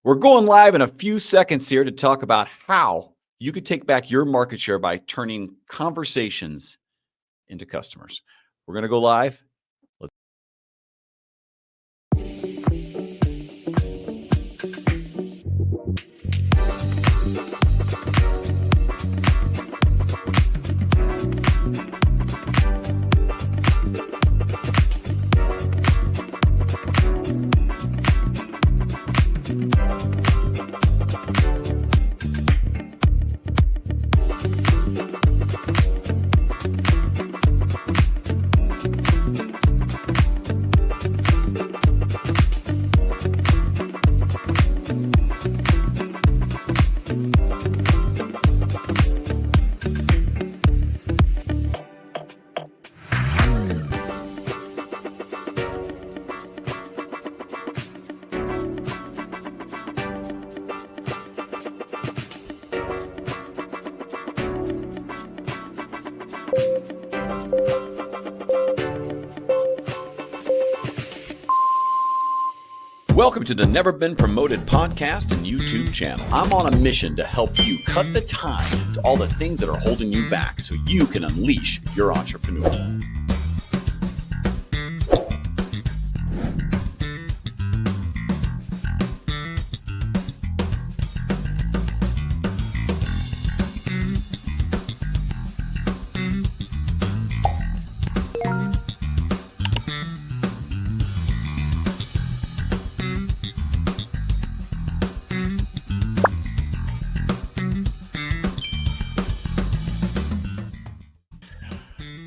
We're going live in a few seconds here to talk about how you could take back your market share by turning conversations into customers. We're going to go live. Welcome to the Never Been Promoted podcast and YouTube channel. I'm on a mission to help you cut the time to all the things that are holding you back so you can unleash your entrepreneur.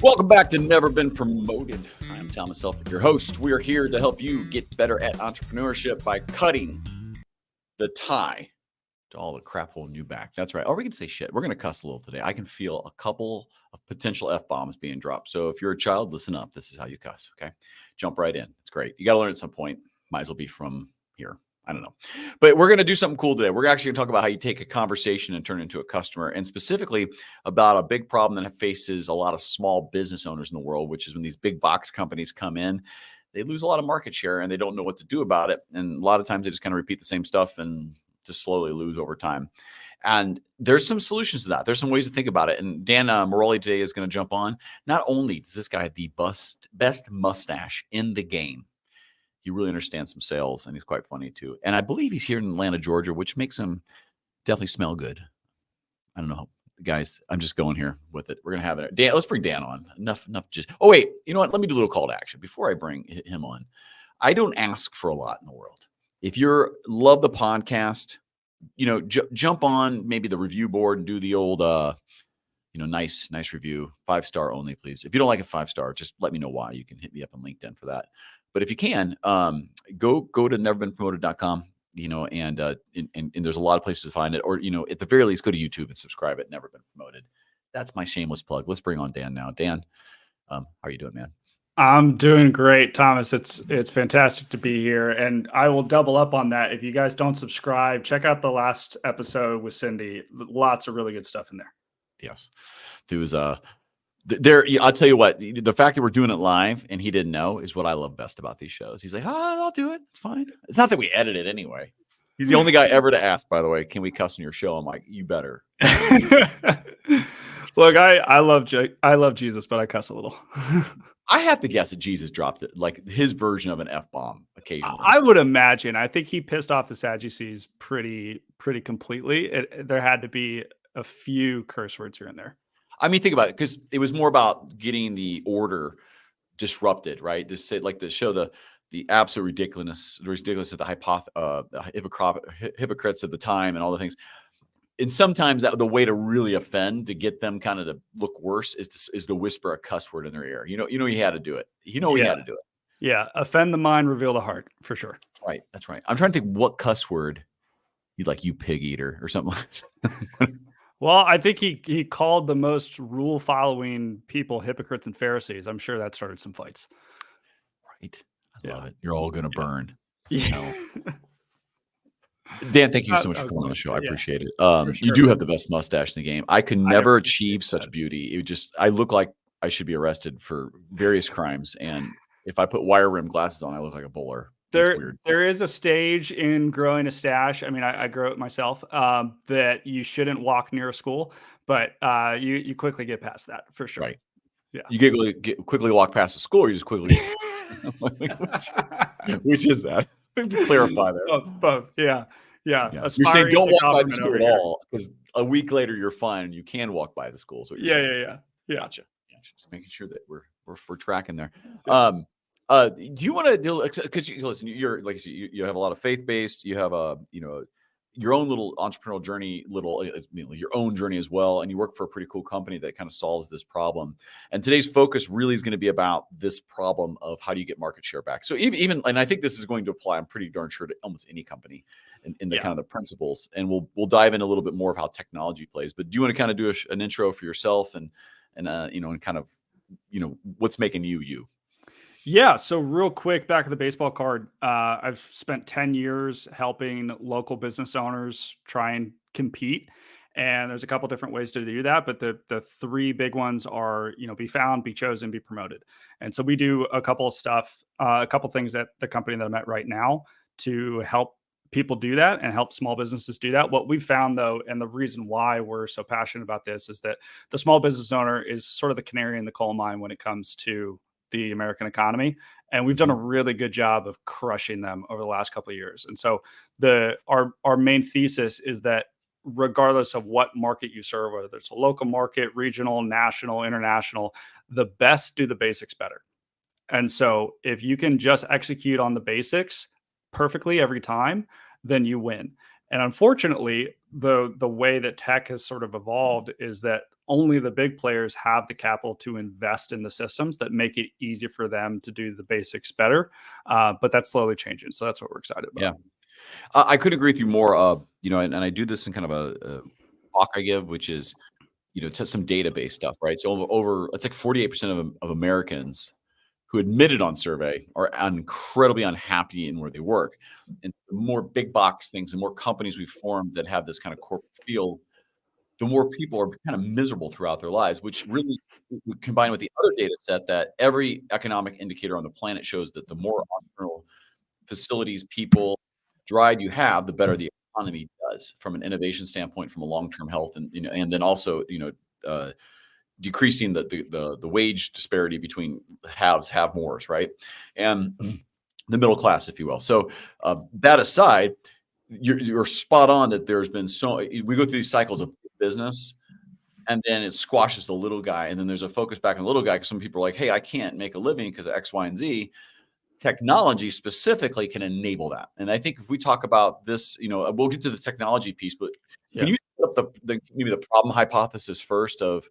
Welcome back to Never Been Promoted. I am Thomas Elphick, your host. We are here to help you get better at entrepreneurship by cutting the tie to all the crap holding you back. That's right. Or we can say shit. We're going to cuss a little today. I can feel a couple of potential F-bombs being dropped. So if you're a child, listen up. This is how you cuss, okay? Jump right in. It's great. You got to learn at some point. Might as well be from here. I don't know. But we're going to do something cool today. We're actually going to talk about how you take a conversation and turn it into a customer, and specifically about a big problem that faces a lot of small business owners in the world, which is when these big box companies come in, they lose a lot of market share and they don't know what to do about it. And a lot of times they just kind of repeat the same stuff and just slowly lose over time. And there's some solutions to that. There's some ways to think about it. And Dan Mirolli today is going to jump on. Not only does this guy have the best mustache in the game, he really understands some sales, and he's quite funny too. And I believe he's here in Atlanta, Georgia, which makes him definitely smell good. I don't know, guys. I'm just going here with it. We're gonna have it. Dan, let's bring Dan on. Enough. Just. Oh wait, you know what? Let me do a little call to action before I bring him on. I don't ask for a lot in the world. If you love the podcast, jump on maybe the review board and do the old, nice review. 5-star only, please. If you don't like a 5-star, just let me know why. You can hit me up on LinkedIn for that. But if you can, go to neverbeenpromoted.com, and there's a lot of places to find it. Or, at the very least, go to YouTube and subscribe at Never Been Promoted. That's my shameless plug. Let's bring on Dan now. Dan, how are you doing, man? I'm doing great, Thomas. It's fantastic to be here. And I will double up on that. If you guys don't subscribe, check out the last episode with Cindy. Lots of really good stuff in there. Yes. There was I'll tell you what, the fact that we're doing it live and he didn't know is what I love best about these shows. He's like, I'll do it. It's fine. It's not that we edit it anyway. He's the only guy ever to ask, by the way, can we cuss on your show? I'm like, you better. Look, I love Jesus, but I cuss a little. I have to guess that Jesus dropped it, like his version of an F-bomb occasionally. I would imagine. I think he pissed off the Sadducees pretty completely. There had to be a few curse words here and there. I mean, think about it, because it was more about getting the order disrupted, right? To say, like, to show the absolute ridiculousness of the hypocrites at the time and all the things. And sometimes that the way to really offend, to get them kind of to look worse, is to whisper a cuss word in their ear. You had to do it. He had to do it. Yeah, offend the mind, reveal the heart, for sure. Right, that's right. I'm trying to think what cuss word you'd like, you pig eater or something like that. Well, I think he called the most rule-following people hypocrites and Pharisees. I'm sure that started some fights. Right. I love it. You're all going to burn. Yeah. Dan, thank you so much for coming on the show. I appreciate it. Sure. You do have the best mustache in the game. I could never achieve such beauty. I look like I should be arrested for various crimes. And if I put wire rim glasses on, I look like a bowler. It's There weird. there is a stage in growing a stash. I mean, I grow it myself, that you shouldn't walk near a school, but, you quickly get past that for sure. Right. Yeah. You quickly walk past the school, or you just quickly which is that? To clarify there. Both, yeah, yeah, Yeah. You're saying aspiring don't to walk by the government school over at here. all, because a week later you're fine and you can walk by the school is what you're Yeah, saying. yeah, yeah, yeah, Gotcha. Gotcha. Just making sure that we're tracking there. yeah. Do you want to deal because you listen, you're like you have a lot of faith-based, you have a, your own little entrepreneurial journey, your own journey as well, and you work for a pretty cool company that kind of solves this problem. And today's focus really is going to be about this problem of how do you get market share back. So even and I think this is going to apply, I'm pretty darn sure, to almost any company in the Yeah. kind of the principles. And we'll dive in a little bit more of how technology plays. But do you want to kind of do an intro for yourself and and kind of what's making you you? Yeah, so real quick, back of the baseball card, I've spent 10 years helping local business owners try and compete. And there's a couple different ways to do that, but the three big ones are, be found, be chosen, be promoted. And so we do a couple of stuff, a couple things at the company that I'm at right now to help people do that and help small businesses do that. What we've found though, and the reason why we're so passionate about this is that the small business owner is sort of the canary in the coal mine when it comes to the American economy, and we've done a really good job of crushing them over the last couple of years. And so our main thesis is that regardless of what market you serve, whether it's a local market, regional, national, international, the best do the basics better. And so if you can just execute on the basics perfectly every time, then you win. And unfortunately, the way that tech has sort of evolved is that only the big players have the capital to invest in the systems that make it easy for them to do the basics better. But that's slowly changing. So that's what we're excited about. Yeah. I couldn't agree with you more. And I do this in kind of a talk I give, which is, to some database stuff, right? So over it's like 48% of Americans who admitted on survey are incredibly unhappy in where they work. And the more big box things, the more companies we formed that have this kind of corporate feel, the more people are kind of miserable throughout their lives, which really combined with the other data set that every economic indicator on the planet shows that the more entrepreneurial facilities, people, drive you have, the better the economy does from an innovation standpoint, from a long-term health, and and then also uh, decreasing the wage disparity between haves, have mores, right, and the middle class, if you will. So that aside, you're spot on that there's been we go through these cycles of business. And then it squashes the little guy, and then there's a focus back on the little guy because some people are like, "Hey, I can't make a living because of X, Y, and Z." Technology specifically can enable that. And I think if we talk about this, we'll get to the technology piece, but can Yeah. you set up maybe the problem hypothesis first of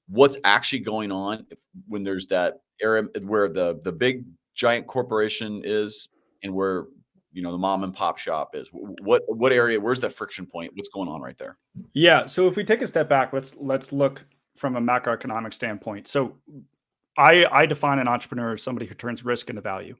what's actually going on when there's that area where the big giant corporation is and where the mom and pop shop is? What area? Where's that friction point? What's going on right there? Yeah. So if we take a step back, let's look from a macroeconomic standpoint. So I define an entrepreneur as somebody who turns risk into value.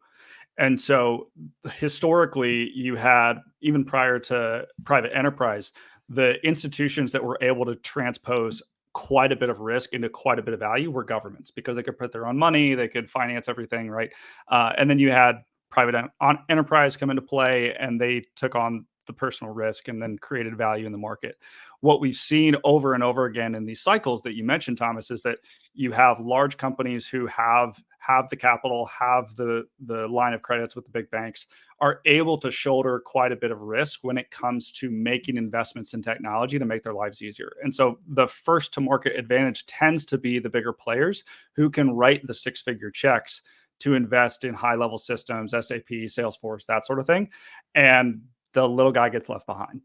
And so historically, you had, even prior to private enterprise, the institutions that were able to transpose quite a bit of risk into quite a bit of value were governments because they could put their own money, they could finance everything, right? And then you had private enterprise come into play and they took on the personal risk and then created value in the market. What we've seen over and over again in these cycles that you mentioned, Thomas, is that you have large companies who have the capital, have the line of credits with the big banks, are able to shoulder quite a bit of risk when it comes to making investments in technology to make their lives easier. And so the first to market advantage tends to be the bigger players who can write the six-figure checks to invest in high-level systems, SAP, Salesforce, that sort of thing. And the little guy gets left behind.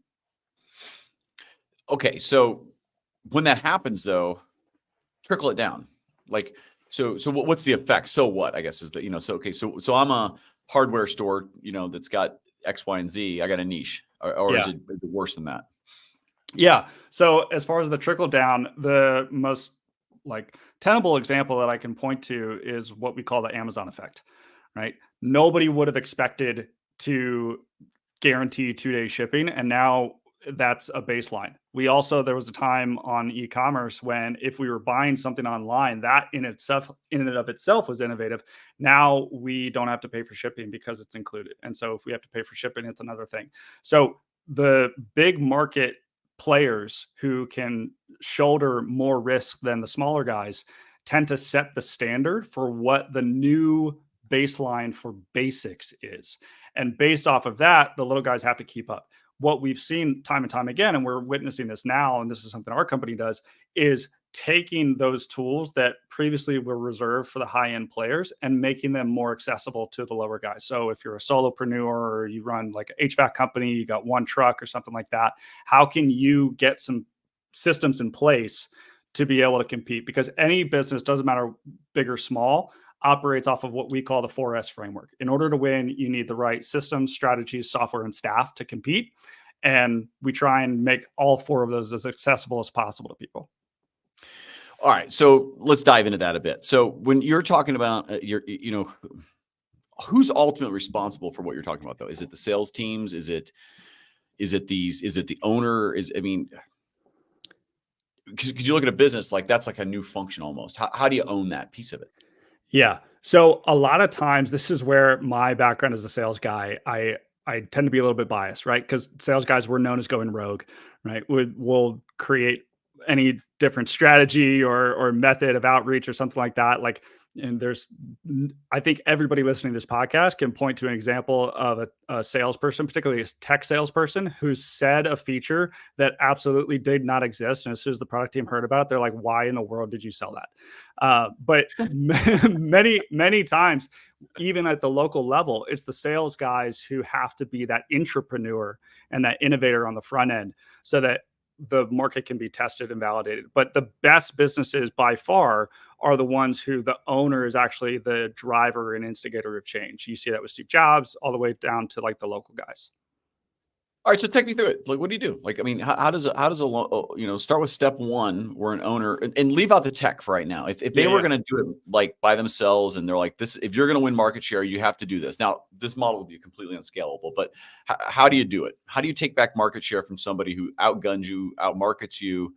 Okay, so when that happens, though, trickle it down. Like, so what's the effect? So what, I guess, is that, so, okay, so I'm a hardware store, that's got X, Y, and Z. I got a niche, or Yeah. is it worse than that? Yeah. So as far as the trickle down, the most tenable example that I can point to is what we call the Amazon effect, right? Nobody would have expected to guarantee 2-day shipping. And now that's a baseline. There was a time on e-commerce when if we were buying something online, that in and of itself was innovative. Now we don't have to pay for shipping because it's included. And so if we have to pay for shipping, it's another thing. So the big market players who can shoulder more risk than the smaller guys tend to set the standard for what the new baseline for basics is. And based off of that, the little guys have to keep up. What we've seen time and time again, and we're witnessing this now, and this is something our company does, is taking those tools that previously were reserved for the high-end players and making them more accessible to the lower guys. So if you're a solopreneur or you run like an HVAC company, you got one truck or something like that, how can you get some systems in place to be able to compete? Because any business, doesn't matter big or small, operates off of what we call the 4S framework. In order to win, you need the right systems, strategies, software, and staff to compete. And we try and make all 4 of those as accessible as possible to people. All right. So let's dive into that a bit. So when you're talking about who's ultimately responsible for what you're talking about though? Is it the sales teams? Is it the owner? Because you look at a business like that's like a new function almost. How do you own that piece of it? Yeah. So a lot of times, this is where my background as a sales guy, I tend to be a little bit biased, right? Because sales guys were known as going rogue, right? We'll create any different strategy or method of outreach or something like that. And I think everybody listening to this podcast can point to an example of a salesperson, particularly a tech salesperson, who said a feature that absolutely did not exist. And as soon as the product team heard about it, they're like, why in the world did you sell that? But many times, even at the local level, it's the sales guys who have to be that intrapreneur and that innovator on the front end so that the market can be tested and validated. But the best businesses by far are the ones who the owner is actually the driver and instigator of change. You see that with Steve Jobs all the way down to like the local guys. All right, so take me through it. Like, what do you do? Like, I mean, how does start with step one, where an owner and leave out the tech for right now. If they were going to do it like by themselves, and they're like this, if you're going to win market share, you have to do this. Now, this model will be completely unscalable, but how do you do it? How do you take back market share from somebody who outguns you, outmarkets you,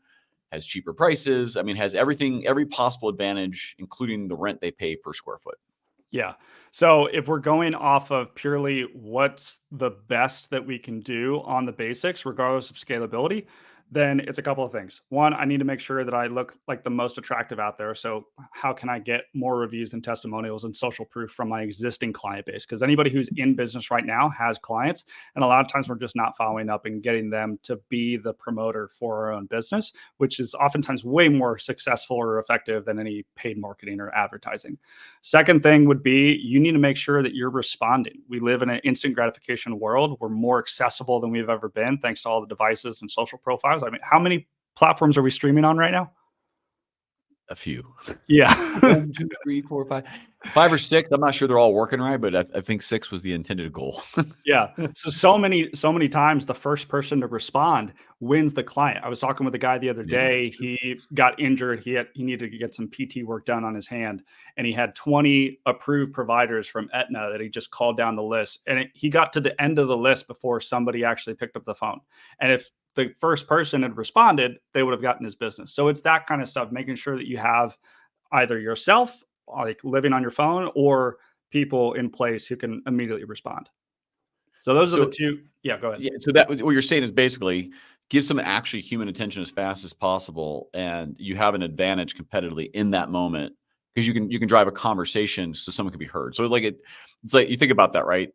has cheaper prices? I mean, has every possible advantage, including the rent they pay per square foot. Yeah. So if we're going off of purely what's the best that we can do on the basics, regardless of scalability, then it's a couple of things. One, I need to make sure that I look like the most attractive out there. So how can I get more reviews and testimonials and social proof from my existing client base? Because anybody who's in business right now has clients. And a lot of times we're just not following up and getting them to be the promoter for our own business, which is oftentimes way more successful or effective than any paid marketing or advertising. Second thing would be you need to make sure that you're responding. We live in an instant gratification world. We're more accessible than we've ever been, thanks to all the devices and social profiles. I mean, how many platforms are we streaming on right now? A few. Yeah. 1, 2, 3, 4, 5. 5 or 6. I'm not sure they're all working right, but I think 6 was the intended goal. Yeah. So many times the first person to respond wins the client. I was talking with a guy the other day. He got injured. He needed to get some PT work done on his hand, and he had 20 approved providers from Aetna that he just called down the list. And he got to the end of the list before somebody actually picked up the phone. And if the first person had responded, they would have gotten his business. So it's that kind of stuff, making sure that you have either yourself like living on your phone or people in place who can immediately respond. So those are the two. Yeah, go ahead. Yeah. So that what you're saying is basically give some actually human attention as fast as possible, and you have an advantage competitively in that moment because you can drive a conversation so someone can be heard. So it's like you think about that, right?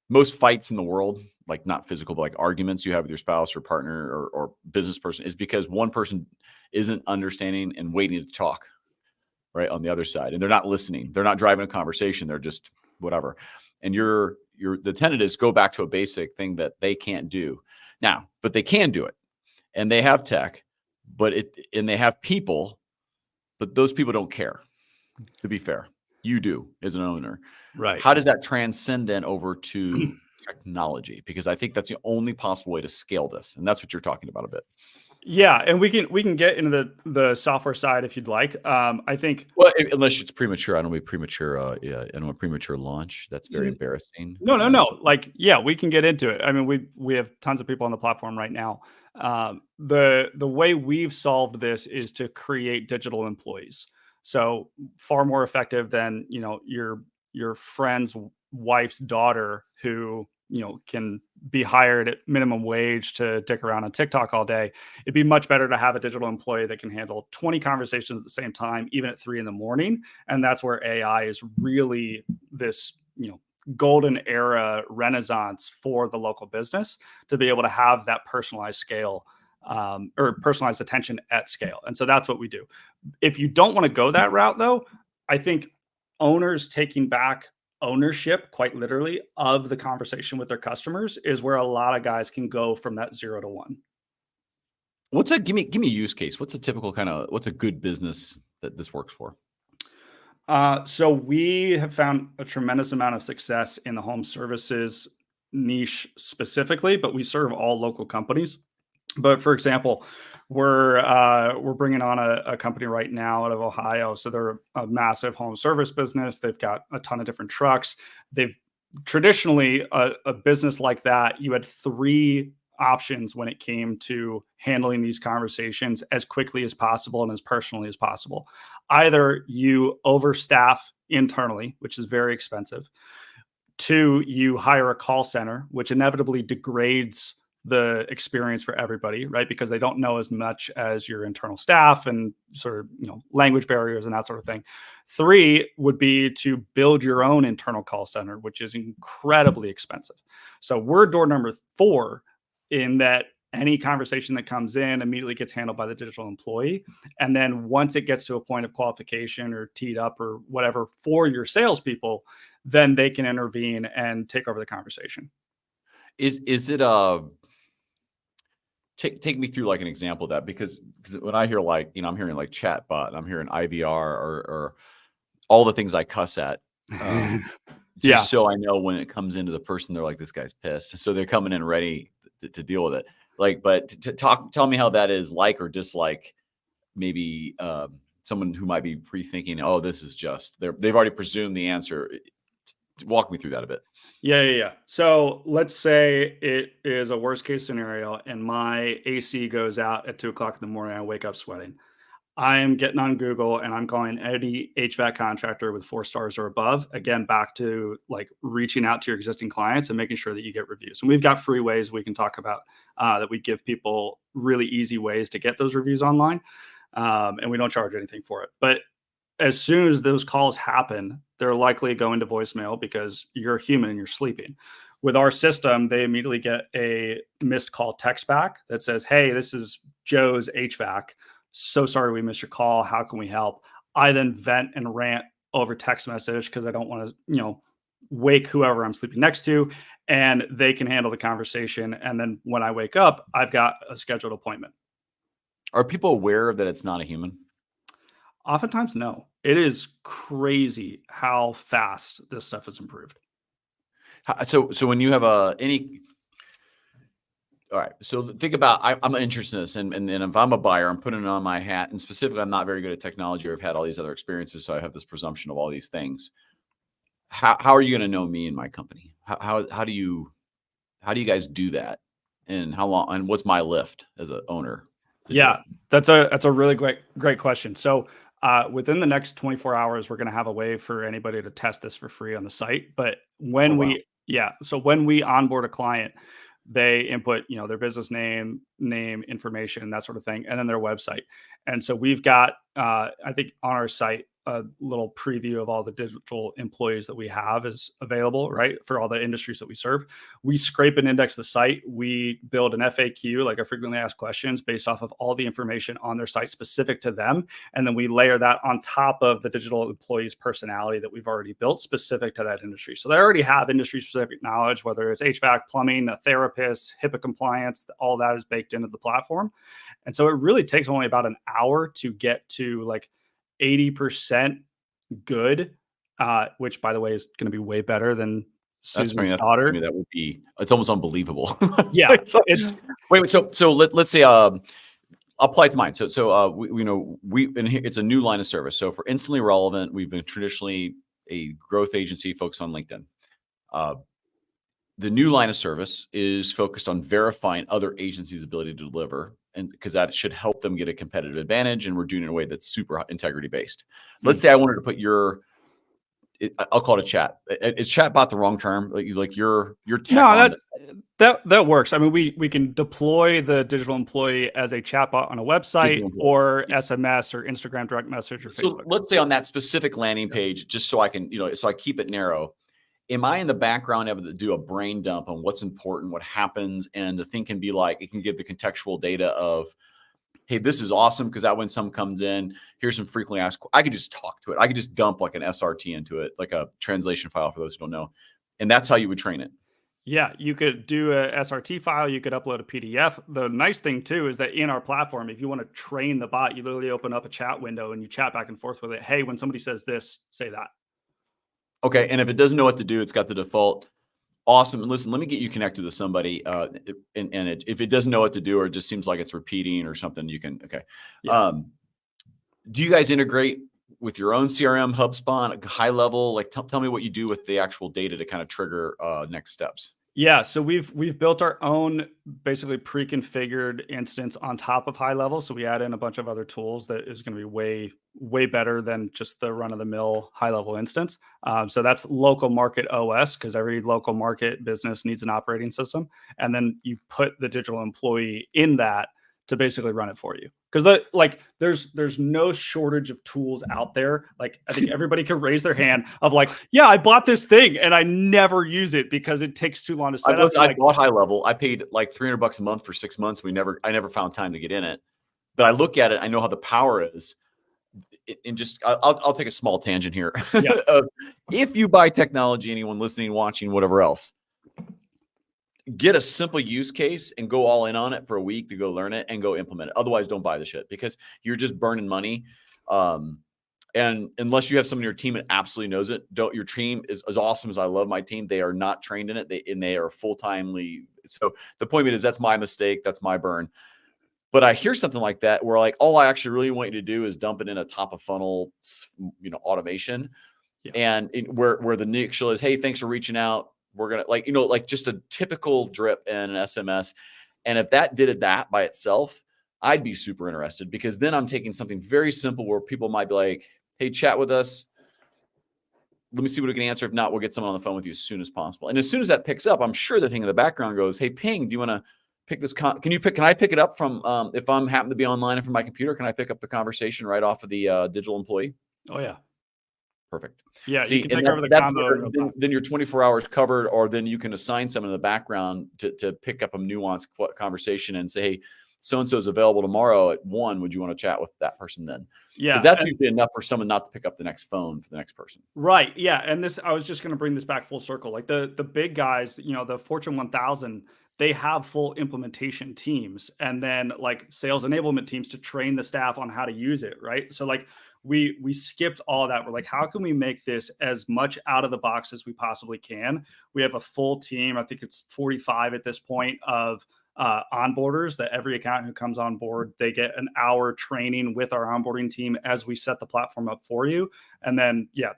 Most fights in the world, like not physical, but like arguments you have with your spouse or partner or business person, is because one person isn't understanding and waiting to talk right on the other side, and they're not listening. They're not driving a conversation. They're just whatever. And the tenet is go back to a basic thing that they can't do now, but they can do it, and they have tech, and they have people, but those people don't care. To be fair, you do as an owner, right? How does that transcend then over to technology? Because I think that's the only possible way to scale this, and that's what you're talking about a bit. Yeah, and we can get into the software side if you'd like. I think Well, unless it's premature, I don't want premature. Yeah, I don't want premature launch. That's very embarrassing. no, no, So no. Like, yeah, we can get into it. I mean, we have tons of people on the platform right now. The way we've solved this is to create digital employees. So far more effective than your friend's wife's daughter who can be hired at minimum wage to dick around on TikTok all day. It'd be much better to have a digital employee that can handle 20 conversations at the same time, even at 3 a.m. And that's where AI is really this golden era renaissance for the local business to be able to have that personalized scale, or personalized attention at scale. And so that's what we do. If you don't want to go that route, though, I think owners taking back ownership, quite literally, of the conversation with their customers is where a lot of guys can go from that 0 to 1. give me a use case. What's a good business that this works for? So we have found a tremendous amount of success in the home services niche specifically, but we serve all local companies. But for example, we're bringing on a company right now out of Ohio. So they're a massive home service business. They've got a ton of different trucks. They've traditionally a business like that, you had three options when it came to handling these conversations as quickly as possible and as personally as possible. Either you overstaff internally, which is very expensive. Two, you hire a call center, which inevitably degrades the experience for everybody, right? Because they don't know as much as your internal staff and sort of, language barriers and that sort of thing. Three would be to build your own internal call center, which is incredibly expensive. So we're door number 4 in that any conversation that comes in immediately gets handled by the digital employee. And then once it gets to a point of qualification or teed up or whatever for your salespeople, then they can intervene and take over the conversation. Is it take me through like an example of that, because when I hear I'm hearing like chatbot, I'm hearing IVR or all the things I cuss at. Yeah. So I know when it comes into the person, they're like, this guy's pissed. So they're coming in ready to deal with it. But tell me how that is like or dislike, maybe someone who might be pre-thinking, oh, this is just, they've already presumed the answer. Walk me through that a bit. Yeah. So let's say it is a worst case scenario and my AC goes out at 2 o'clock in the morning. I wake up sweating. I am getting on Google and I'm calling any HVAC contractor with 4 stars or above. Again, back to like reaching out to your existing clients and making sure that you get reviews. And we've got free ways we can talk about that we give people really easy ways to get those reviews online. And we don't charge anything for it. But as soon as those calls happen, they're likely going to voicemail because you're a human and you're sleeping. With our system, they immediately get a missed call text back that says, hey, this is Joe's HVAC. So sorry we missed your call. How can we help? I then vent and rant over text message because I don't want to, wake whoever I'm sleeping next to, and they can handle the conversation. And then when I wake up, I've got a scheduled appointment. Are people aware that it's not a human? Oftentimes, no. It is crazy how fast this stuff has improved. So when you have all right. So think about, I'm interested in this, and if I'm a buyer, I'm putting it on my hat. And specifically, I'm not very good at technology, or I've had all these other experiences, so I have this presumption of all these things. How are you going to know me and my company? How do you guys do that? And how long? And what's my lift as an owner? Yeah, that's a really great question. So within the next 24 hours, we're going to have a way for anybody to test this for free on the site. But when when we onboard a client, they input, their business name, information, that sort of thing, and then their website. And so we've got, I think on our site, a little preview of all the digital employees that we have is available, right? For all the industries that we serve. We scrape and index the site. We build an FAQ, like a frequently asked questions, based off of all the information on their site specific to them. And then we layer that on top of the digital employee's personality that we've already built specific to that industry. So they already have industry specific knowledge, whether it's HVAC, plumbing, a therapist, HIPAA compliance, all that is baked into the platform. And so it really takes only about an hour to get to like 80% good, which by the way is going to be way better than Susan's daughter. That would be, it's almost unbelievable. Yeah. Wait, so let's say apply it to mine. It's a new line of service. So for Instantly Relevant, we've been traditionally a growth agency focused on LinkedIn. The new line of service is focused on verifying other agencies' ability to deliver, and because that should help them get a competitive advantage. And we're doing it in a way that's super integrity based. Let's say I wanted to put I'll call it a chat. Is chatbot the wrong term? Like your tech? No, that works. I mean, we can deploy the digital employee as a chatbot on a website or SMS or Instagram direct message or Facebook. So let's say on that specific landing page, just so I can, so I keep it narrow. Am I in the background able to do a brain dump on what's important, what happens, and the thing can be like, it can give the contextual data of, hey, this is awesome because that when someone comes in, here's some frequently asked. I could just talk to it. I could just dump like an SRT into it, like a translation file for those who don't know, and that's how you would train it. Yeah, you could do a SRT file. You could upload a PDF. The nice thing too is that in our platform, if you want to train the bot, you literally open up a chat window and you chat back and forth with it. Hey, when somebody says this, say that. Okay, and if it doesn't know what to do, it's got the default. Awesome. And listen, let me get you connected with somebody. If it doesn't know what to do or it just seems like it's repeating or something, you can. Okay. Yeah. Do you guys integrate with your own CRM, HubSpot, high level? Like, tell me what you do with the actual data to kind of trigger next steps. Yeah, so we've built our own basically pre-configured instance on top of high level. So we add in a bunch of other tools that is going to be way better than just the run-of-the-mill high level instance. So that's local market OS, because every local market business needs an operating system, and then you put the digital employee in that to basically run it for you. Because there's no shortage of tools out there. Like, I think everybody could raise their hand of like, yeah, I bought this thing and I never use it because it takes too long to set up. I bought high level. I paid like $300 a month for 6 months. I never found time to get in it. But I look at it, I know how the power is. I'll take a small tangent here. Yeah. If you buy technology, anyone listening, watching, whatever else, get a simple use case and go all in on it for a week to go learn it and go implement it. Otherwise, don't buy the shit because you're just burning money. And unless you have someone in your team that absolutely knows it, your team is as awesome as I love my team. They are not trained in it. They are full-timely. So the point is that's my mistake. That's my burn. But I hear something like that where like, all I actually really want you to do is dump it in a top of funnel, automation. Yeah. And where the initial is, hey, thanks for reaching out. We're going to like just a typical drip and an SMS. And if that did that by itself, I'd be super interested, because then I'm taking something very simple where people might be like, hey, chat with us. Let me see what we can answer. If not, we'll get someone on the phone with you as soon as possible. And as soon as that picks up, I'm sure the thing in the background goes, hey, ping, do you want to pick this? Can I pick it up from, if I'm happen to be online and from my computer, can I pick up the conversation right off of the digital employee? Oh yeah. Perfect. Yeah, see, you can take over the combo. Then your 24 hours covered, or then you can assign someone in the background to pick up a nuanced conversation and say, hey, so-and-so is available tomorrow at 1. Would you want to chat with that person then? Yeah. Because that's usually enough for someone not to pick up the next phone for the next person. Right. Yeah. And I was just going to bring this back full circle. Like the big guys, the Fortune 1000, they have full implementation teams and then like sales enablement teams to train the staff on how to use it. Right. So like, we skipped all that. We're like, how can we make this as much out of the box as we possibly can? We have a full team. I think it's 45 at this point of onboarders, that every account who comes on board, they get an hour training with our onboarding team as we set the platform up for you. And then, yeah,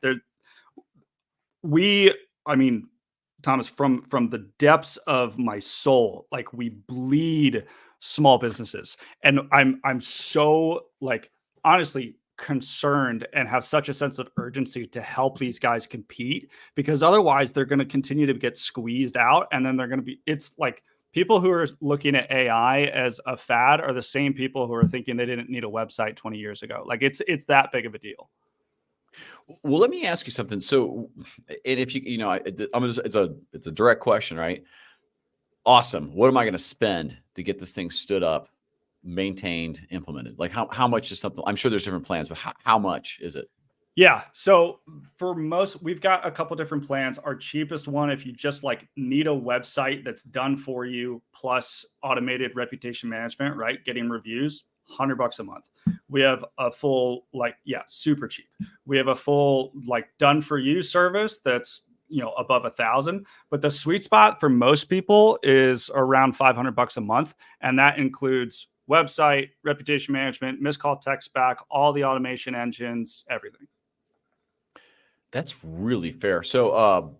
Thomas, from the depths of my soul, like we bleed small businesses. And I'm so like, honestly, concerned and have such a sense of urgency to help these guys compete, because otherwise they're going to continue to get squeezed out. And then it's like people who are looking at AI as a fad are the same people who are thinking they didn't need a website 20 years ago. Like it's that big of a deal. Well, let me ask you something. So, and if it's a direct question, right? Awesome. What am I going to spend to get this thing stood up, maintained, implemented? Like how much is something? I'm sure there's different plans, but how much is it? Yeah. So for most, we've got a couple different plans. Our cheapest one, if you just like need a website that's done for you, plus automated reputation management, right? Getting reviews, $100 a month. We have a full, super cheap. We have a full, done for you service that's, above 1,000, but the sweet spot for most people is around $500 a month. And that includes website, reputation management, missed call text back, all the automation engines, everything. That's really fair. So,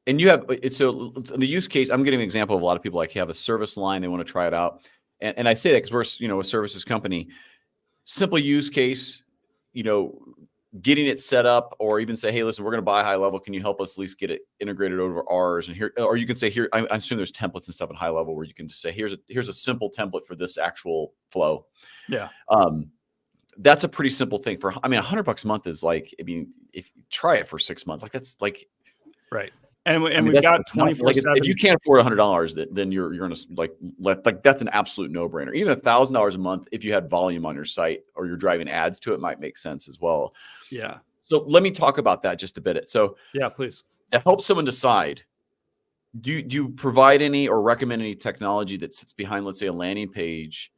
and you have so the use case. I'm giving an example of a lot of people like have a service line, they want to try it out, and I say that because we're a services company. Simple use case, getting it set up, or even say, hey, listen, we're going to buy high level. Can you help us at least get it integrated over ours? And here, or you can say here, I assume there's templates and stuff at high level where you can just say, here's a simple template for this actual flow. Yeah. That's a pretty simple thing $100 a month is like, if you try it for 6 months, like that's like, right. And we've got 24/7. If you can't afford $100, then you're going to that's an absolute no brainer. Even $1,000 a month, if you had volume on your site or you're driving ads to it, might make sense as well. Yeah. So let me talk about that just a bit. So yeah, please. To help someone decide, do you provide any or recommend any technology that sits behind, let's say, a landing page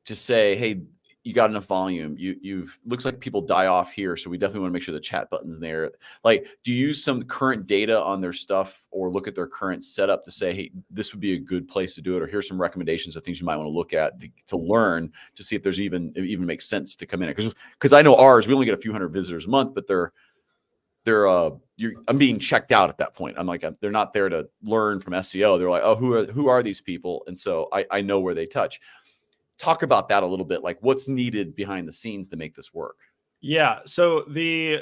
to say, hey, you got enough volume. You've looks like people die off here, so we definitely want to make sure the chat button's there. Like, do you use some current data on their stuff or look at their current setup to say, hey, this would be a good place to do it, or here's some recommendations of things you might want to look at to learn to see if there's even makes sense to come in? Because I know ours, we only get a few hundred visitors a month, but I'm being checked out at that point. I'm like, they're not there to learn from SEO. They're like, oh, who are these people? And so I know where they touch. Talk about that a little bit, like what's needed behind the scenes to make this work. Yeah. So the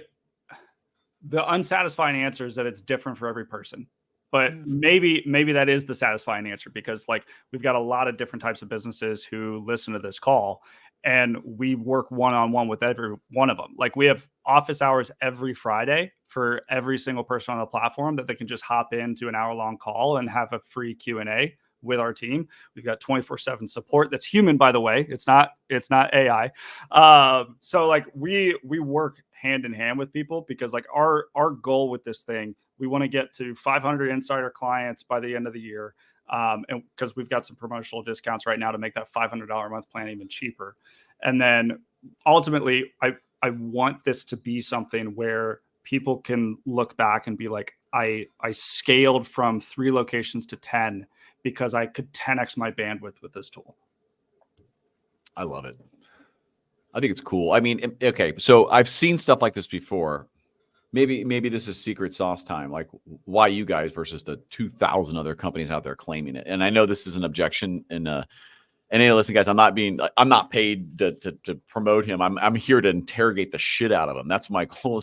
unsatisfying answer is that it's different for every person, but maybe that is the satisfying answer, because like we've got a lot of different types of businesses who listen to this call, and we work one-on-one with every one of them. Like we have office hours every Friday for every single person on the platform that they can just hop into an hour-long call and have a free Q&A with our team. We've got 24/7 support that's human, by the way. It's not AI. So like we work hand in hand with people, because like our goal with this thing, we want to get to 500 insider clients by the end of the year. And because we've got some promotional discounts right now to make that $500 a month plan even cheaper. And then ultimately I want this to be something where people can look back and be like, I scaled from 3 locations to 10 because I could 10x my bandwidth with this tool. I love it. I think it's cool. I mean, okay, so I've seen stuff like this before. Maybe this is secret sauce time. Like, why you guys versus the 2,000 other companies out there claiming it? And I know this is an objection. And hey, listen, guys, I'm not paid to promote him. I'm here to interrogate the shit out of him. That's my goal.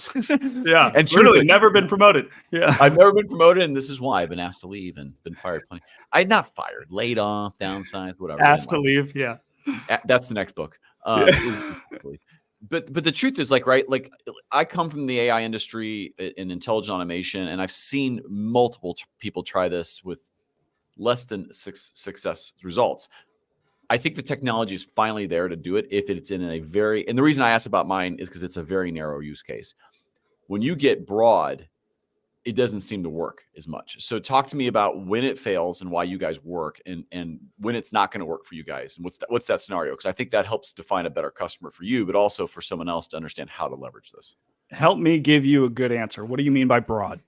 Yeah, and truly, never been promoted. Yeah, I've never been promoted, and this is why I've been asked to leave and been fired plenty. I'm not fired, laid off, downsized, whatever. Asked to leave. Yeah, that's the next book. But the truth is, like, right, like I come from the AI industry in intelligent automation, and I've seen multiple people try this with less than success results. I think the technology is finally there to do it if it's in and the reason I asked about mine is because it's a very narrow use case. When you get broad, it doesn't seem to work as much. So talk to me about when it fails and why you guys work, and when it's not going to work for you guys, and what's that scenario? Because I think that helps define a better customer for you, but also for someone else to understand how to leverage this. Help me give you a good answer. What do you mean by broad?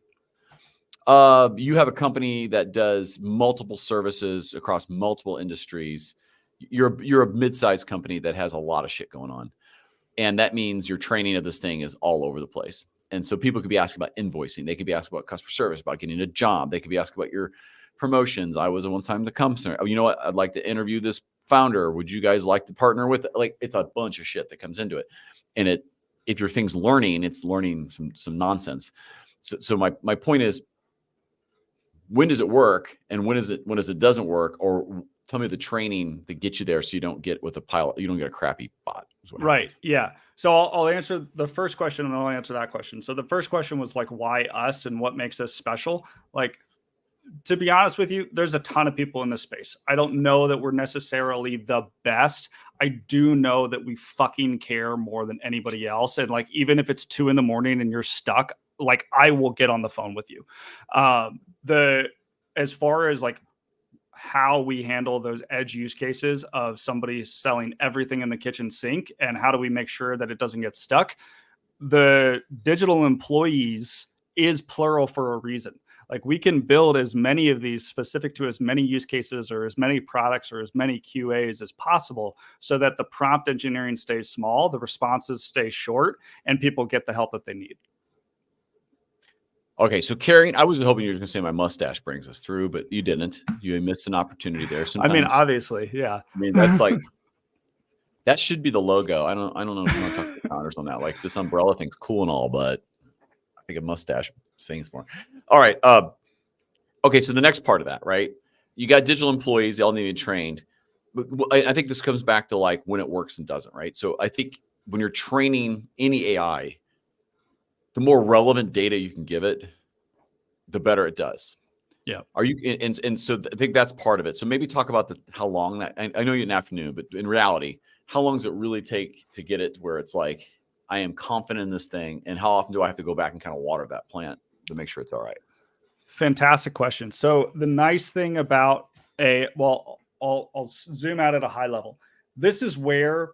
You have a company that does multiple services across multiple industries. You're a mid-sized company that has a lot of shit going on. And that means your training of this thing is all over the place. And so people could be asking about invoicing. They could be asking about customer service, about getting a job. They could be asking about your promotions. I was at one time the company. Oh, you know what? I'd like to interview this founder. Would you guys like to partner with it? Like, it's a bunch of shit that comes into it. And if your thing's learning, it's learning some nonsense. So my point is, when does it work, and when it doesn't work? Or tell me the training that gets you there, so you don't get a crappy bot. Right. Happens. Yeah. So I'll answer the first question, and then I'll answer that question. So the first question was like, why us and what makes us special? Like, to be honest with you, there's a ton of people in this space. I don't know that we're necessarily the best. I do know that we fucking care more than anybody else. And like, even if it's 2 a.m. and you're stuck, like, I will get on the phone with you. As far as like how we handle those edge use cases of somebody selling everything in the kitchen sink, and how do we make sure that it doesn't get stuck? The digital employees is plural for a reason. Like we can build as many of these specific to as many use cases or as many products or as many QAs as possible so that the prompt engineering stays small, the responses stay short, and people get the help that they need. Okay, so carrying, I was hoping you were going to say my mustache brings us through, but you didn't. You missed an opportunity there. I mean, Sometimes, obviously, yeah. I mean, that's like, that should be the logo. I don't know if you want to talk to the founders on that. Like this umbrella thing's cool and all, but I think a mustache sings more. All right. Okay, so the next part of that, right? You got digital employees, they all need to be trained. But I think this comes back to like when it works and doesn't, right? So I think when you're training any AI, the more relevant data you can give it, the better it does. Yeah. Are you and so I think that's part of it. So maybe talk about how long that. I know you're an afternoon, but in reality, how long does it really take to get it to where it's like I am confident in this thing, and how often do I have to go back and kind of water that plant to make sure it's all right? Fantastic question. So the nice thing about I'll zoom out at a high level. This is where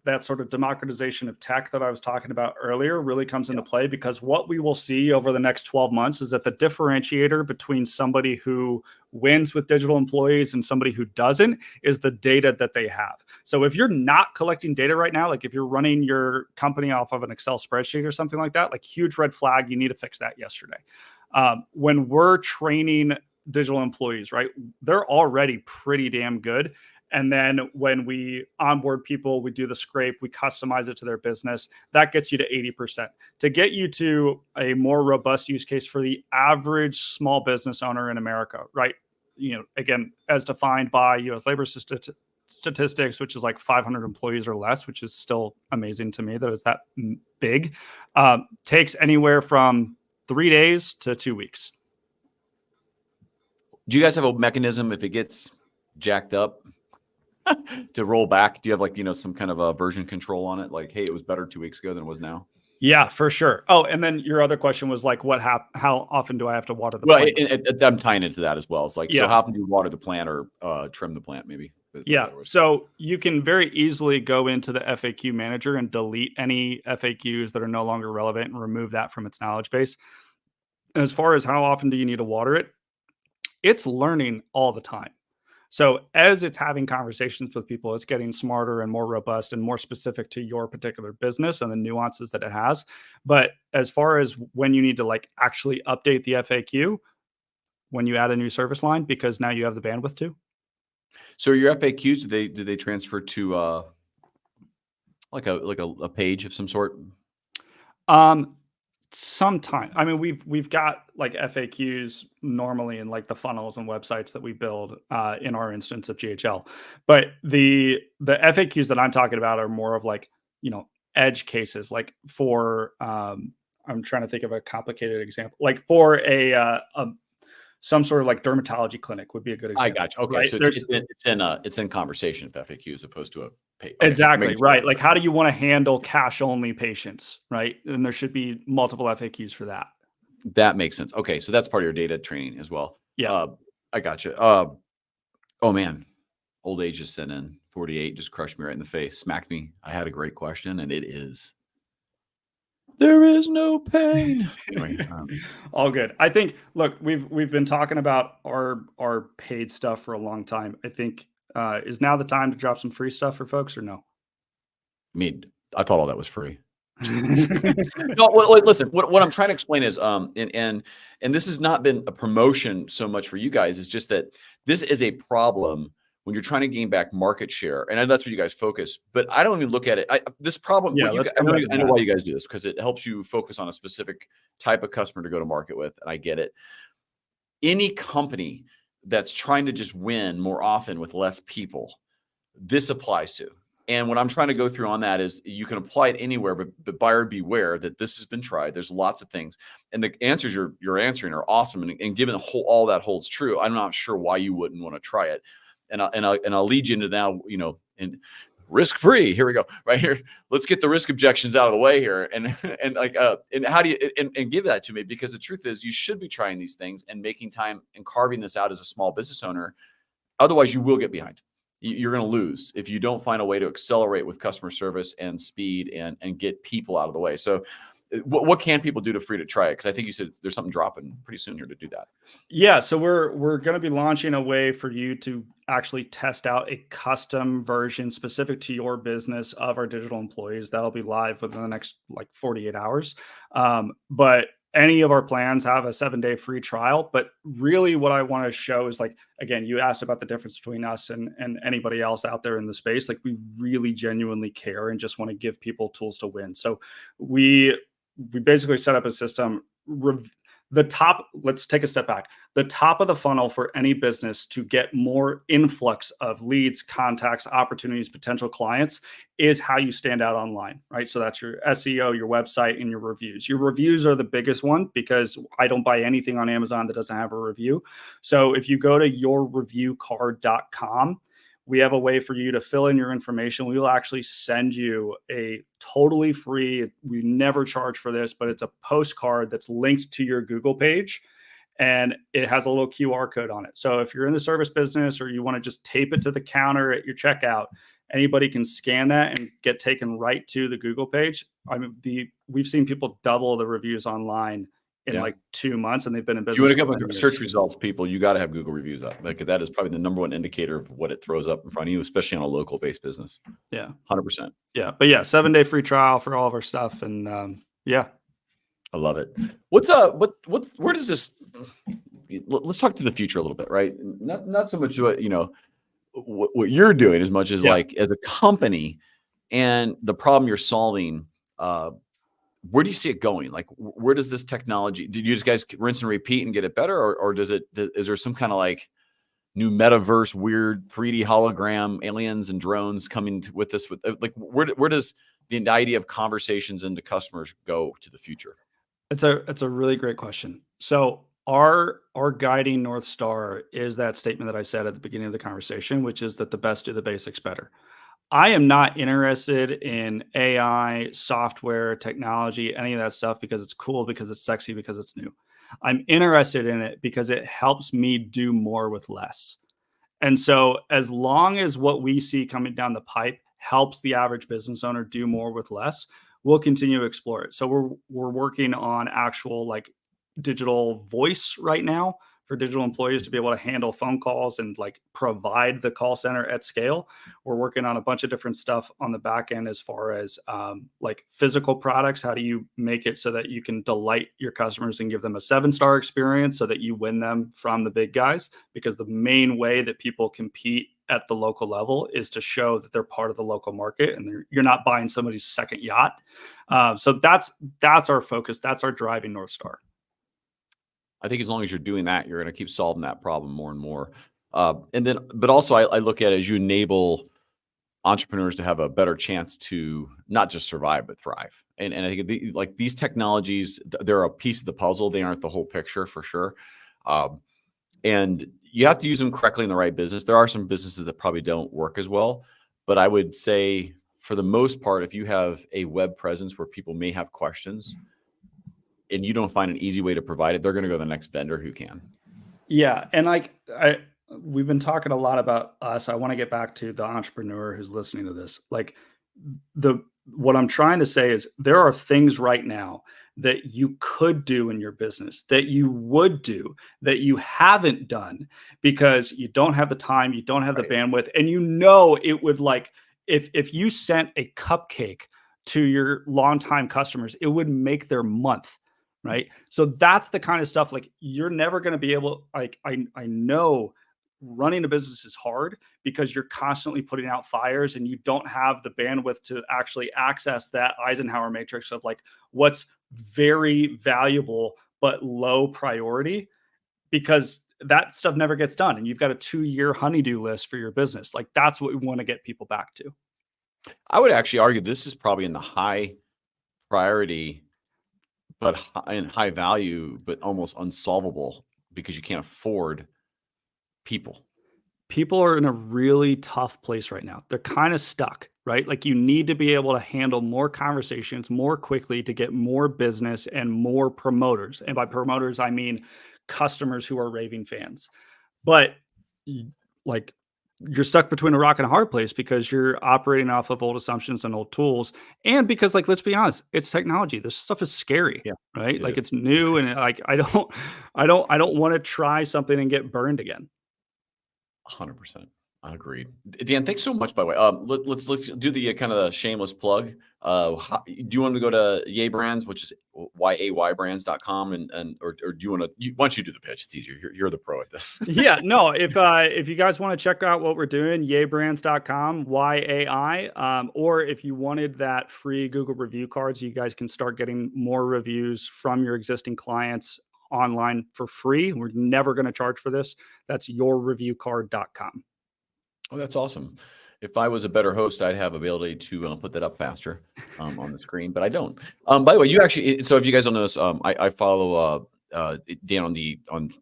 that sort of democratization of tech that I was talking about earlier really comes into play, because what we will see over the next 12 months is that the differentiator between somebody who wins with digital employees and somebody who doesn't is the data that they have. So if you're not collecting data right now, like if you're running your company off of an Excel spreadsheet or something like that, like huge red flag, you need to fix that yesterday. When we're training digital employees, right, they're already pretty damn good. And then when we onboard people, we do the scrape, we customize it to their business. That gets you to 80%. To get you to a more robust use case for the average small business owner in America, right? Again, as defined by US labor statistics, which is like 500 employees or less, which is still amazing to me that it's that big, takes anywhere from 3 days to 2 weeks. Do you guys have a mechanism if it gets jacked up to roll back? Do you have like, some kind of a version control on it? Like, hey, it was better 2 weeks ago than it was now. Yeah, for sure. Oh, and then your other question was like, how often do I have to water the plant? I'm tying into that as well. It's like, so how often do you water the plant or trim the plant maybe? Yeah. So you can very easily go into the FAQ manager and delete any FAQs that are no longer relevant and remove that from its knowledge base. As far as how often do you need to water it, it's learning all the time. So as it's having conversations with people, it's getting smarter and more robust and more specific to your particular business and the nuances that it has. But as far as when you need to like actually update the FAQ, when you add a new service line, because now you have the bandwidth to. So your FAQs, do they transfer to like a page of some sort? Sometime. I mean, we've got like FAQs normally in like the funnels and websites that we build in our instance of GHL. But the FAQs that I'm talking about are more of like, edge cases, like for I'm trying to think of a complicated example, like for some sort of like dermatology clinic would be a good example. I got you. Okay, right? So it's in conversation of FAQ as opposed to a page. Okay, exactly, right. Like, how do you want to handle cash only patients, right? And there should be multiple FAQs for that. That makes sense. Okay, so that's part of your data training as well. Yeah, I got you. Oh man, old age just sent in 48, just crushed me right in the face, smacked me. I had a great question, and it is. There is no pain. Anyway, all good. I think. Look, we've been talking about our paid stuff for a long time. I think is now the time to drop some free stuff for folks, or no? I mean, I thought all that was free. No, well, listen. What I'm trying to explain is, and this has not been a promotion so much for you guys. It's just that this is a problem when you're trying to gain back market share, and that's what you guys focus. But I don't even look at it. This problem. Yeah, I know why you guys do this, because it helps you focus on a specific type of customer to go to market with, and I get it. Any company that's trying to just win more often with less people, this applies to. And what I'm trying to go through on that is you can apply it anywhere, but buyer beware that this has been tried. There's lots of things, and the answers you're answering are awesome. And given all that holds true, I'm not sure why you wouldn't want to try it. And I'll lead you into now, and risk free. Here we go, right here. Let's get the risk objections out of the way here, and how do you and give that to me, because the truth is you should be trying these things and making time and carving this out as a small business owner. Otherwise, you will get behind. You're going to lose if you don't find a way to accelerate with customer service and speed and get people out of the way. So what can people do to free to try it? Because I think you said there's something dropping pretty soon here to do that. Yeah, so we're going to be launching a way for you to actually test out a custom version specific to your business of our digital employees. That'll be live within the next like 48 hours. But any of our plans have a 7-day free trial. But really, what I want to show is like, again, you asked about the difference between us and anybody else out there in the space. Like, we really genuinely care and just want to give people tools to win. So we basically set up a system. Let's take a step back. The top of the funnel for any business to get more influx of leads, contacts, opportunities, potential clients is how you stand out online, right? So that's your SEO, your website, and your reviews. Your reviews are the biggest one because I don't buy anything on Amazon that doesn't have a review. So if you go to yourreviewcard.com, we have a way for you to fill in your information. We will actually send you a totally free, we never charge for this, but it's a postcard that's linked to your Google page, and it has a little QR code on it. So if you're in the service business or you want to just tape it to the counter at your checkout, anybody can scan that and get taken right to the Google page. I mean, we've seen people double the reviews online in like 2 months, and they've been in business. If you want to come with search results, people, you got to have Google reviews up. Like, that is probably the number one indicator of what it throws up in front of you, especially on a local based business. Yeah. 100%. Yeah. But yeah, 7-day free trial for all of our stuff. And yeah. I love it. Where does this, let's talk to the future a little bit, right? Not so much what, what you're doing as much as like as a company and the problem you're solving, where do you see it going? Like, where does this technology, did you guys rinse and repeat and get it better? Or is there some kind of like new metaverse, weird 3D hologram aliens and drones coming with this? Like, where does the idea of conversations into customers go to the future? It's a really great question. So our guiding North Star is that statement that I said at the beginning of the conversation, which is that the best do the basics better. I am not interested in AI, software, technology, any of that stuff because it's cool, because it's sexy, because it's new. I'm interested in it because it helps me do more with less. And so as long as what we see coming down the pipe helps the average business owner do more with less, we'll continue to explore it. So we're working on actual like digital voice right now for digital employees to be able to handle phone calls and like provide the call center at scale. We're working on a bunch of different stuff on the back end as far as like physical products. How do you make it so that you can delight your customers and give them a 7-star experience so that you win them from the big guys? Because the main way that people compete at the local level is to show that they're part of the local market and you're not buying somebody's second yacht. So that's our focus. That's our driving North Star. I think as long as you're doing that, you're going to keep solving that problem more and more. But also I look at it as you enable entrepreneurs to have a better chance to not just survive, but thrive. And I think like these technologies, they're a piece of the puzzle. They aren't the whole picture for sure. And you have to use them correctly in the right business. There are some businesses that probably don't work as well, but I would say for the most part, if you have a web presence where people may have questions, and you don't find an easy way to provide it, they're going to go to the next vendor who can. Yeah. And like, we've been talking a lot about us. I want to get back to the entrepreneur who's listening to this. Like what I'm trying to say is there are things right now that you could do in your business, that you would do, that you haven't done because you don't have the time, you don't have the bandwidth. And it would like, if you sent a cupcake to your longtime customers, it would make their month. Right. So that's the kind of stuff like you're never going to be able, like, I know running a business is hard because you're constantly putting out fires and you don't have the bandwidth to actually access that Eisenhower matrix of like what's very valuable, but low priority, because that stuff never gets done. And you've got a 2-year honeydew list for your business. Like that's what we want to get people back to. I would actually argue this is probably in the high priority, but in high value, but almost unsolvable because you can't afford people. People are in a really tough place right now. They're kind of stuck, right? Like you need to be able to handle more conversations more quickly to get more business and more promoters. And by promoters, I mean customers who are raving fans. But like you're stuck between a rock and a hard place because you're operating off of old assumptions and old tools. And because, like, let's be honest, it's technology. This stuff is scary, Yeah, right? it Like, is. it's new, and like, I don't want to try something and get burned again. 100%. Agreed. Dan, thanks so much, by the way. Let's do the kind of the shameless plug. Do you want to go to Yay Brands, which is YAYBrands.com, or do you want to, why don't you do the pitch? It's easier. You're the pro at this. Yeah, no, if you guys want to check out what we're doing, yaybrands.com, YAI, or if you wanted that free Google review card so you guys can start getting more reviews from your existing clients online for free. We're never going to charge for this. That's yourreviewcard.com. Oh, that's awesome. If I was a better host, I'd have ability to put that up faster on the screen, but I don't. By the way, you actually, so if you guys don't know this, I follow Dan on the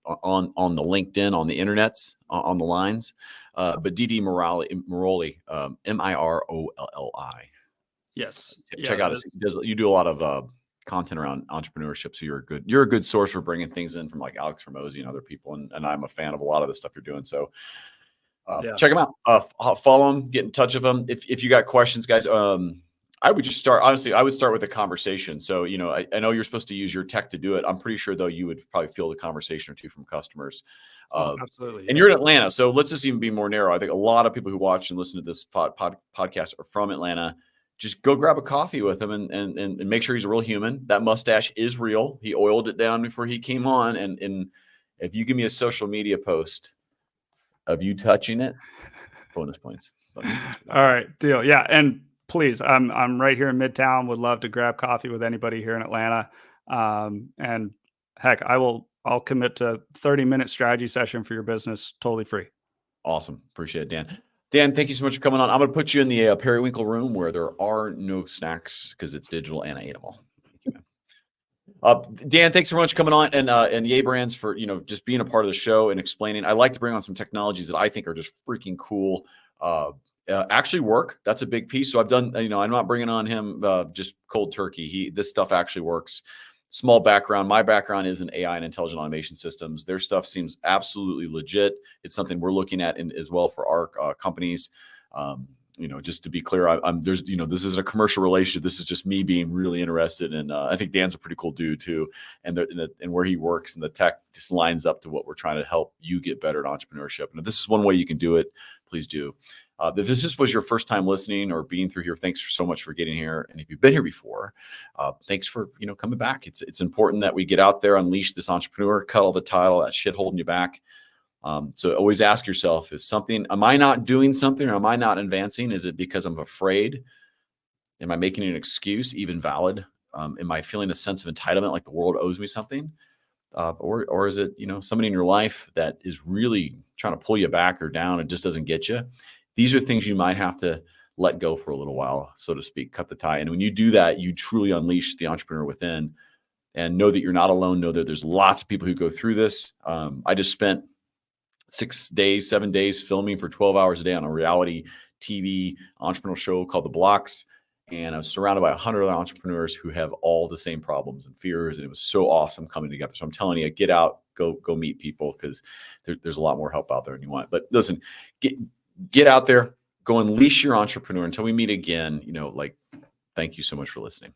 LinkedIn, on the internets, on the lines, but DD Mirolli, Mirolli, Mirolli. Yes. Check out it. You do a lot of content around entrepreneurship, so you're a good source for bringing things in from like Alex Hormozy and other people, and I'm a fan of a lot of the stuff you're doing. So. Check them out. Follow them. Get in touch with them. If you got questions, guys, I would just start. Honestly, I would start with a conversation. So, I know you're supposed to use your tech to do it. I'm pretty sure, though, you would probably feel the conversation or two from customers. Absolutely. And you're in Atlanta, so let's just even be more narrow. I think a lot of people who watch and listen to this podcast are from Atlanta. Just go grab a coffee with him and make sure he's a real human. That mustache is real. He oiled it down before he came on. And if you give me a social media post of you touching it, bonus points. All right, deal. Yeah, and please, I'm right here in Midtown. Would love to grab coffee with anybody here in Atlanta. And heck, I'll commit to 30-minute strategy session for your business, totally free. Awesome, appreciate it, Dan. Dan, thank you so much for coming on. I'm going to put you in the periwinkle room where there are no snacks because it's digital and I ate them all. Dan, thanks so much for coming on, and Yay Brands for just being a part of the show and explaining. I like to bring on some technologies that I think are just freaking cool. Actually work. That's a big piece. So I've done. I'm not bringing on him just cold turkey. This stuff actually works. Small background. My background is in AI and intelligent automation systems. Their stuff seems absolutely legit. It's something we're looking at as well for our companies. Just to be clear, this isn't a commercial relationship. This is just me being really interested. And I think Dan's a pretty cool dude too. And where he works and the tech just lines up to what we're trying to help you get better at entrepreneurship. And if this is one way you can do it, please do. If this just was your first time listening or being through here, thanks so much for getting here. And if you've been here before, thanks for coming back. It's important that we get out there, unleash this entrepreneur, cut all the title, that shit holding you back. So always ask yourself, am I not doing something or am I not advancing? Is it because I'm afraid? Am I making an excuse, even valid? Am I feeling a sense of entitlement, like the world owes me something? Or is it, somebody in your life that is really trying to pull you back or down and just doesn't get you? These are things you might have to let go for a little while, so to speak, cut the tie. And when you do that, you truly unleash the entrepreneur within and know that you're not alone. Know that there's lots of people who go through this. I just spent 7 days filming for 12 hours a day on a reality TV entrepreneurial show called The Blocks. And I was surrounded by 100 other entrepreneurs who have all the same problems and fears. And it was so awesome coming together. So I'm telling you, get out, go meet people, because there's a lot more help out there than you want. But listen, get out there, go unleash your entrepreneur. Until we meet again, thank you so much for listening.